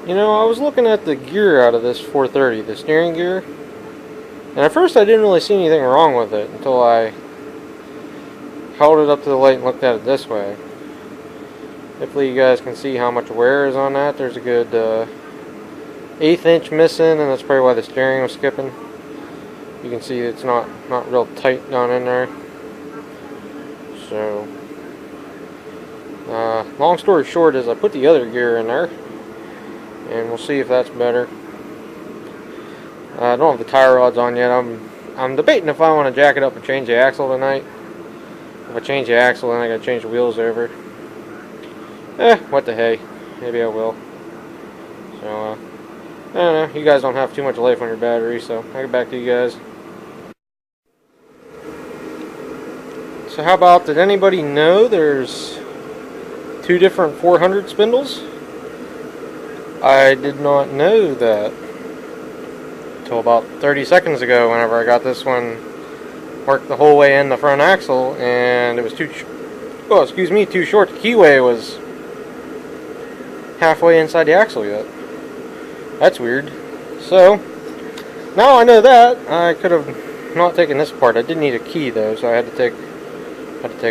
You know, I was looking at the gear out of this 430, the steering gear, and at first I didn't really see anything wrong with it until I held it up to the light and looked at it this way. Hopefully you guys can see how much wear is on that. There's a good 1/8 inch missing, and that's probably why the steering was skipping. You can see it's not real tight down in there. So, long story short is I put the other gear in there, and we'll see if that's better. I don't have the tire rods on yet. I'm debating if I want to jack it up and change the axle tonight. If I change the axle, then I gotta change the wheels over. What the hey. Maybe I will. So, I don't know. You guys don't have too much life on your battery, so I'll get back to you guys. So how about, did anybody know there's 2 different 400 spindles? I did not know that until about 30 seconds ago whenever I got this one worked the whole way in the front axle, and it was too short. The keyway was halfway inside the axle yet. That's weird. So now I know that. I could have not taken this apart. I did need a key though, so I had to take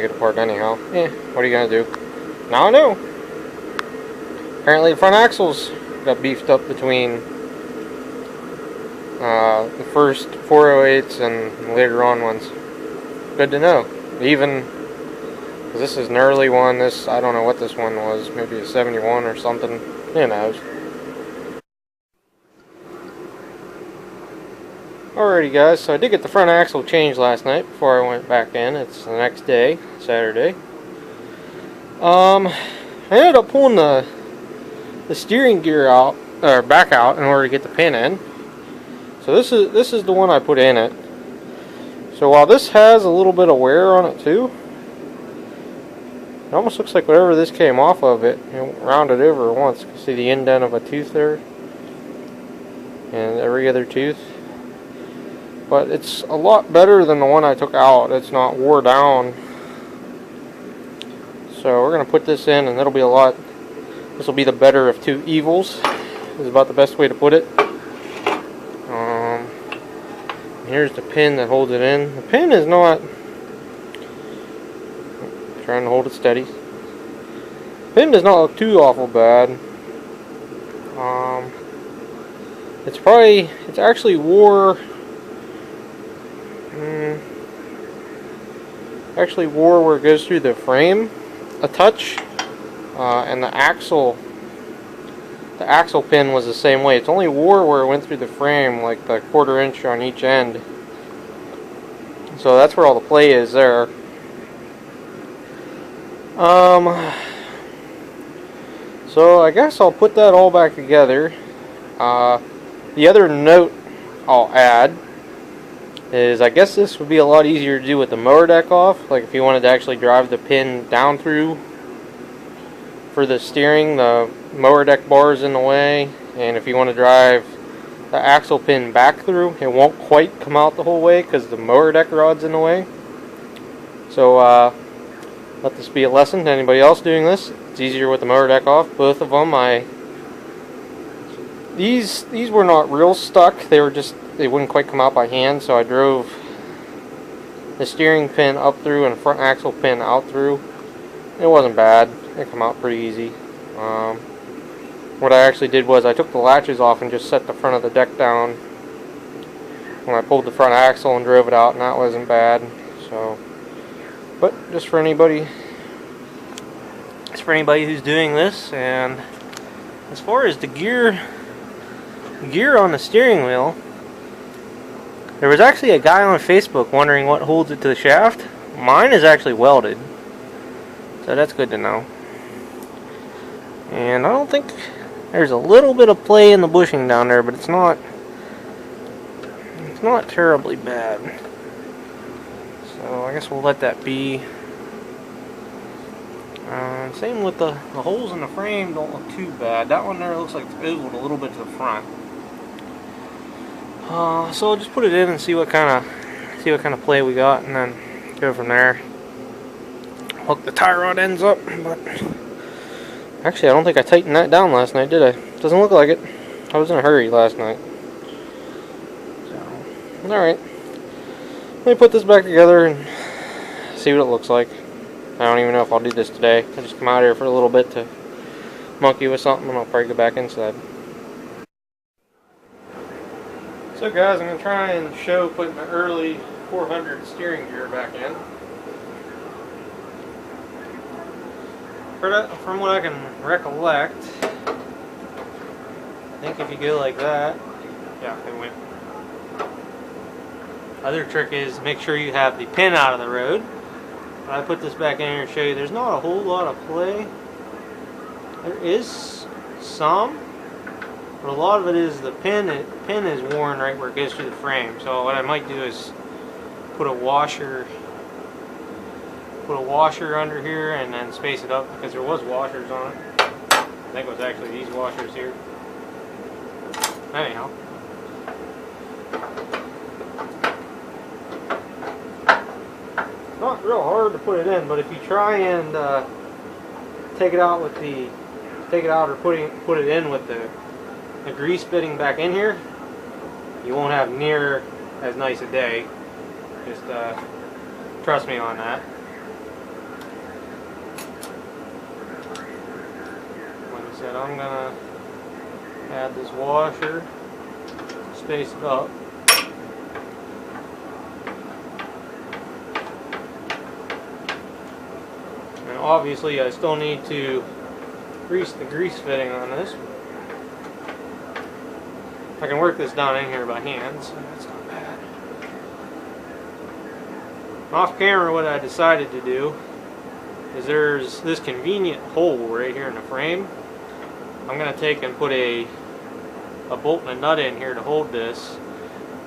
it apart anyhow. What are you gonna do? Now I know. Apparently the front axles got beefed up between the first 408s and later on ones. Good to know. Even, because this is an early one, I don't know what this one was, maybe a 71 or something, who knows. Alrighty guys, so I did get the front axle changed last night before I went back in. It's the next day, Saturday. I ended up pulling the steering gear out, or back out, in order to get the pin in. So this is the one I put in it. So while this has a little bit of wear on it too, it almost looks like whatever this came off of it, rounded over once. You can see the indent of a tooth there, and every other tooth. But it's a lot better than the one I took out. It's not wore down. So we're going to put this in, and this will be the better of 2 evils. Is about the best way to put it. Here's the pin that holds it in. The pin is not, trying to hold it steady. The pin does not look too awful bad. It's actually wore where it goes through the frame a touch, and the axle pin was the same way. It's only wore where it went through the frame, like the 1/4 inch on each end. So that's where all the play is there. So I guess I'll put that all back together. The other note I'll add is I guess this would be a lot easier to do with the mower deck off. Like if you wanted to actually drive the pin down through for the steering, the mower deck bar is in the way, and if you want to drive the axle pin back through, it won't quite come out the whole way because the mower deck rod's in the way. So let this be a lesson to anybody else doing this. It's easier with the mower deck off. Both of them, these were not real stuck. They wouldn't quite come out by hand, so I drove the steering pin up through and the front axle pin out through. It wasn't bad. It came out pretty easy. What I actually did was I took the latches off and just set the front of the deck down when I pulled the front axle and drove it out, and that wasn't bad. So, but just for anybody who's doing this. And as far as the gear on the steering wheel, there was actually a guy on Facebook wondering what holds it to the shaft. Mine is actually welded, so that's good to know. And I don't think, there's a little bit of play in the bushing down there, but it's not terribly bad. So I guess we'll let that be. Same with the holes in the frame don't look too bad. That one there looks like it's ovaled a little bit to the front. So I'll just put it in and see what kind of play we got, and then go from there. Hook the tie rod ends up, but actually I don't think I tightened that down last night, did I? Doesn't look like it. I was in a hurry last night. So, alright. Let me put this back together and see what it looks like. I don't even know if I'll do this today. I just come out here for a little bit to monkey with something and I'll probably go back inside. So guys, I'm going to try and show putting the early 400 steering gear back in. From what I can recollect, I think if you go like that, yeah, it went. Other trick is make sure you have the pin out of the road. I put this back in here to show you there's not a whole lot of play. There is some, but a lot of it is the pin is worn right where it goes through the frame. So what I might do is put a washer under here and then space it up, because there was washers on it. I think it was actually these washers here. Anyhow. It's not real hard to put it in, but if you try and take it out or put it in with the grease fitting back in here, you won't have near as nice a day. Just trust me on that. Like I said, I'm gonna add this washer, space it up. And obviously I still need to grease the grease fitting on this. I can work this down in here by hand, so that's not bad. Off camera, what I decided to do is there's this convenient hole right here in the frame. I'm going to take and put a bolt and a nut in here to hold this,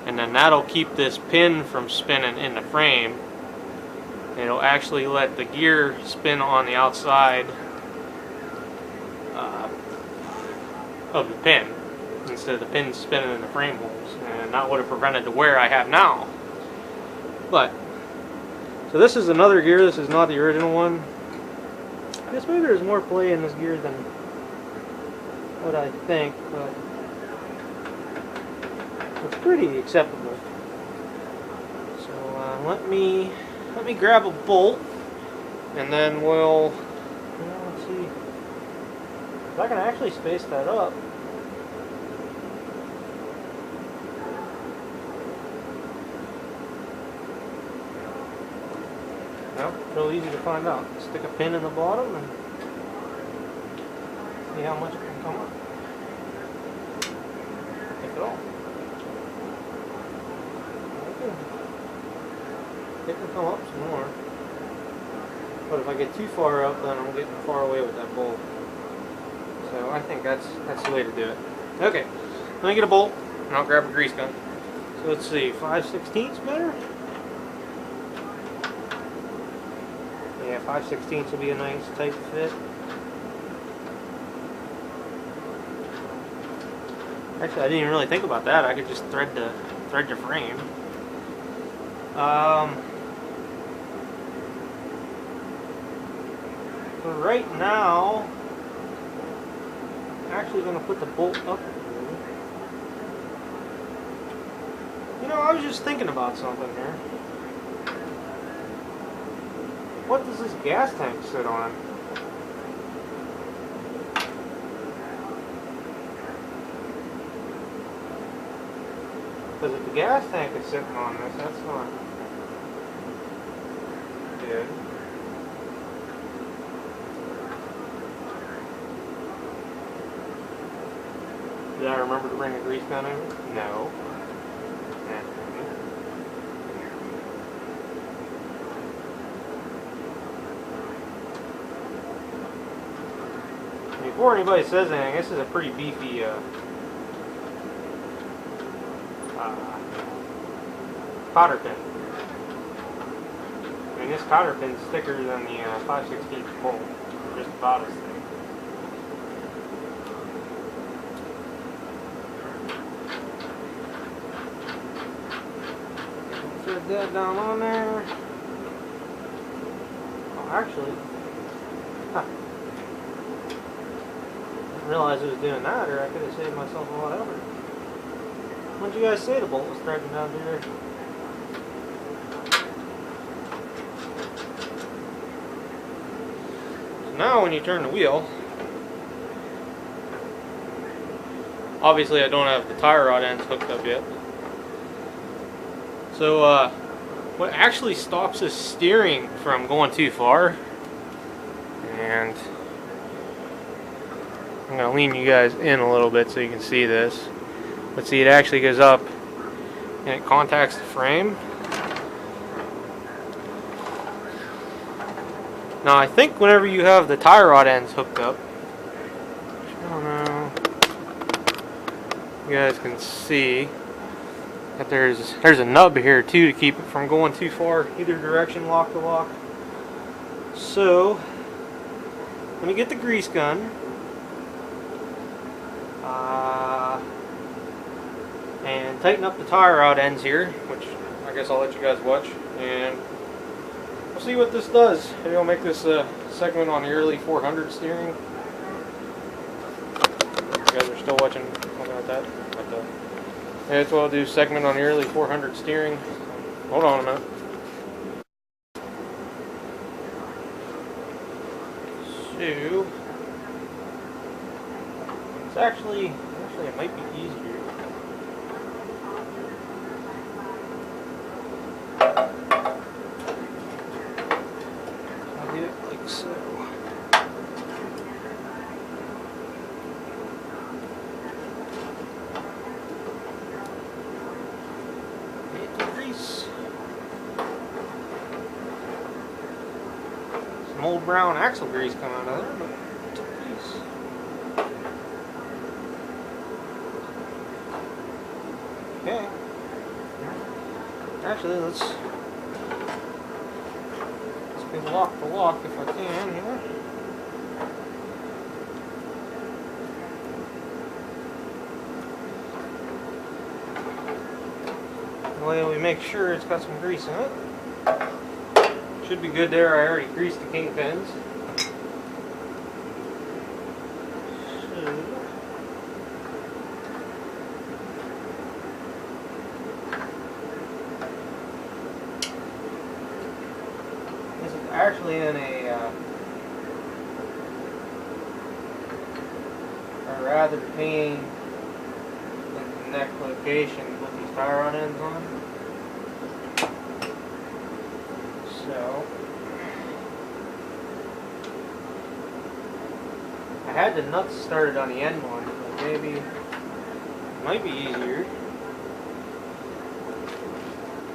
and then that'll keep this pin from spinning in the frame. And it'll actually let the gear spin on the outside of the pin, instead of the pin spinning in the frame holes, and that would have prevented the wear I have now. But so this is another gear. This is not the original one. I guess maybe there's more play in this gear than what I think, but it's pretty acceptable. So let me grab a bolt, and then we'll let's see if I can actually space that up. Well, real easy to find out. Stick a pin in the bottom and see how much it can come up. If at all. It can come up some more. But if I get too far up, then I'm getting far away with that bolt. So I think that's the way to do it. Okay, let me get a bolt and I'll grab a grease gun. So let's see, 5/16 better? Yeah, 5/16 will be a nice tight fit. Actually, I didn't even really think about that. I could just thread the frame. So right now, I'm actually going to put the bolt up. You know, I was just thinking about something here. What does this gas tank sit on? Because if the gas tank is sitting on this, that's not good. Did I remember to bring a grease gun over? No. Before anybody says anything, this is a pretty beefy cotter pin. I mean, this cotter pin's thicker than the 5/16 bolt, just about as thick. Thread that down on there. Oh, actually, didn't realize it was doing that, or I could have saved myself a lot of effort. What'd you guys say the bolt was starting down here? So now when you turn the wheel, obviously I don't have the tie rod ends hooked up yet. So what actually stops this steering from going too far, and I'm going to lean you guys in a little bit so you can see this. But see, it actually goes up and it contacts the frame. Now I think whenever you have the tie rod ends hooked up, I don't know, you guys can see that there's a nub here too to keep it from going too far either direction, lock to lock. So when you get the grease gun, and tighten up the tie rod ends here, which I guess I'll let you guys watch, and we'll see what this does. Maybe I'll make this a segment on the early 400 steering. You guys are still watching, looking at that. Yeah, that's what I'll do, segment on the early 400 steering. Hold on a minute. So, it's actually it might be easier. I'll do it like so. Get the grease. Some old brown axle grease coming out of there, but it's a grease. Okay. Actually, let's be lock to lock if I can here. The way we make sure it's got some grease in it. Should be good there. I already greased the kingpins. This is actually in a rather clean neck location with these tie rod ends on. So I had the nuts started on the end one, but maybe it might be easier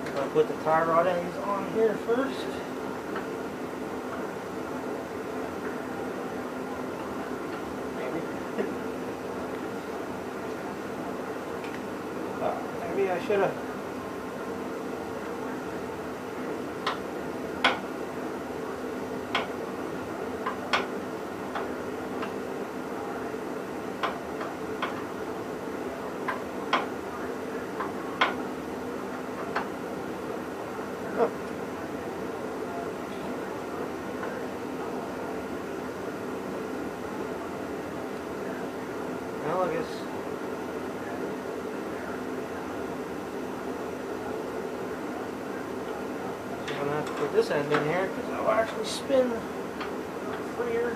if I put the tie rod ends on here first. Maybe I should have. Oh. Well, I guess. I'm going to have to put this end in here because it'll actually spin freer.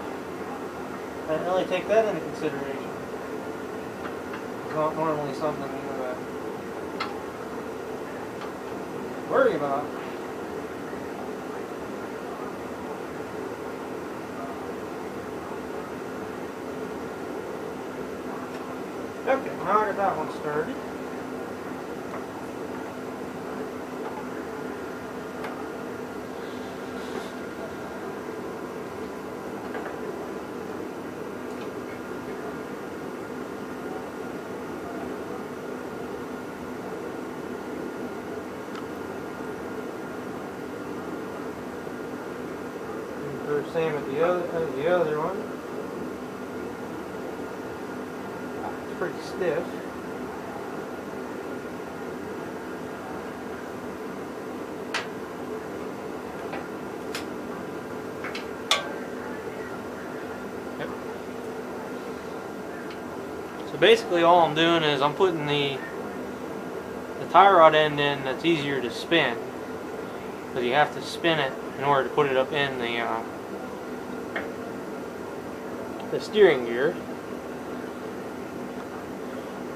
I didn't really take that into consideration. It's not normally something you worry about. Okay, now I got that one started. Same as the other one. It's pretty stiff. Yep. So basically all I'm doing is I'm putting the tie rod end in that's easier to spin, because you have to spin it in order to put it up in the steering gear.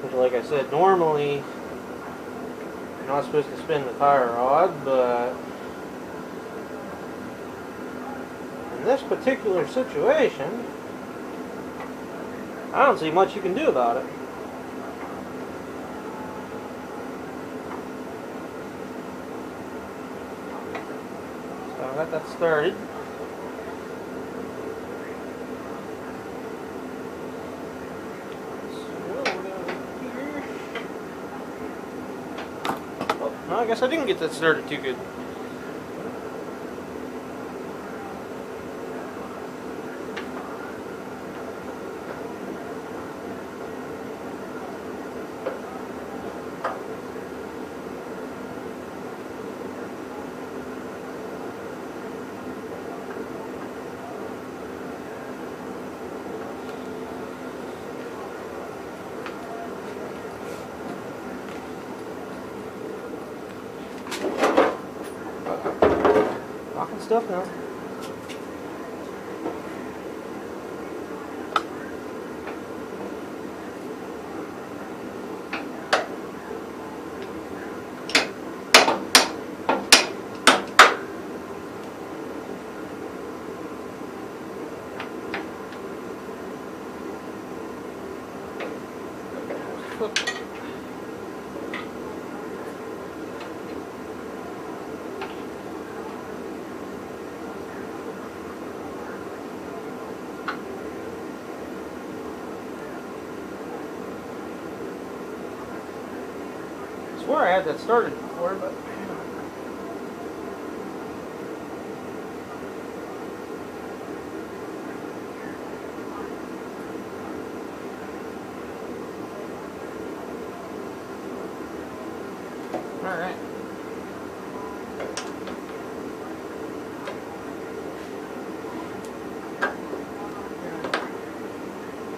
Which, like I said, normally you're not supposed to spin the tie rod, but in this particular situation, I don't see much you can do about it. So I got that started. I guess I didn't get that started too good. Knocking stuff down. I swear I had that started before, but all right.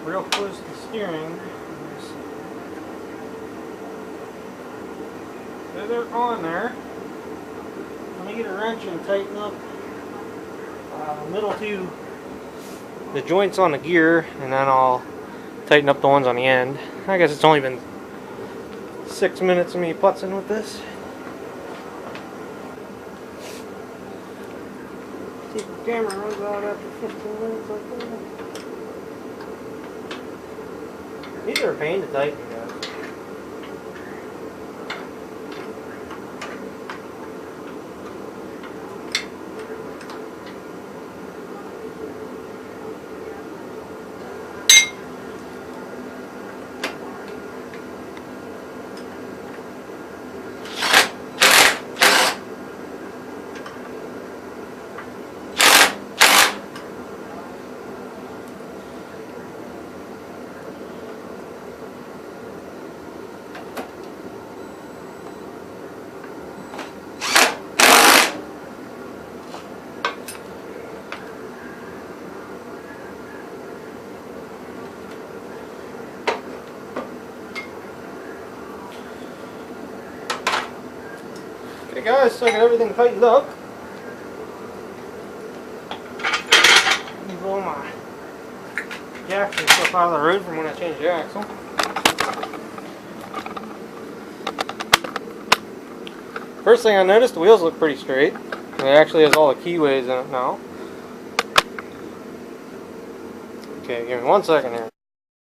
Real close to the steering. So they're on there. Let me get a wrench and tighten up middle two, the joints on the gear, and then I'll tighten up the ones on the end. I guess it's only been 6 minutes of me putzing with this. See if the camera runs out after 15 minutes like that. These are a pain to tighten, guys. Okay guys, so I got everything tightened up. Move all my jacks and stuff out of the road from when I changed the axle. First thing I noticed, the wheels look pretty straight. It actually has all the keyways in it now. Okay, give me 1 second here.